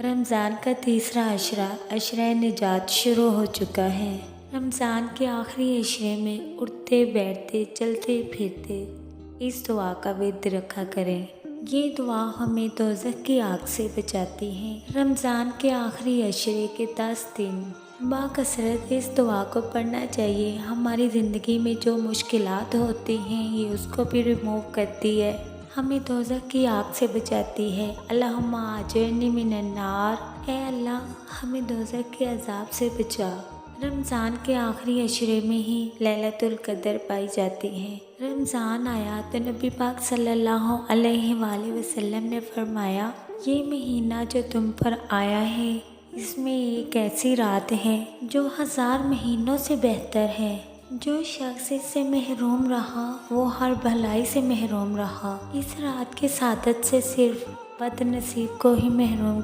رمضان کا تیسرا عشرہ عشرہ نجات شروع ہو چکا ہے۔ رمضان کے آخری عشرے میں اٹھتے بیٹھتے چلتے پھرتے اس دعا کا ورد رکھا کریں۔ یہ دعا ہمیں دوزخ کی آگ سے بچاتی ہے۔ رمضان کے آخری عشرے کے 10 دن باکثرت اس دعا کو پڑھنا چاہیے۔ ہماری زندگی میں جو مشکلات ہوتی ہیں یہ اس کو بھی ریموو کرتی ہے، ہمیں دوزخ کی آگ سے بچاتی ہے۔ اللہم اجرنی من النار، اے اللہ ہمیں دوزخ کے عذاب سے بچا۔ رمضان کے آخری عشرے میں ہی لیلۃ القدر پائی جاتی ہے۔ رمضان آیا تو نبی پاک صلی اللہ علیہ وآلہ وسلم نے فرمایا، یہ مہینہ جو تم پر آیا ہے اس میں ایک ایسی رات ہے جو 1000 مہینوں سے بہتر ہے۔ جو شخص اس سے محروم رہا وہ ہر بھلائی سے محروم رہا۔ اس رات کی سعادت سے صرف بد نصیب کو ہی محروم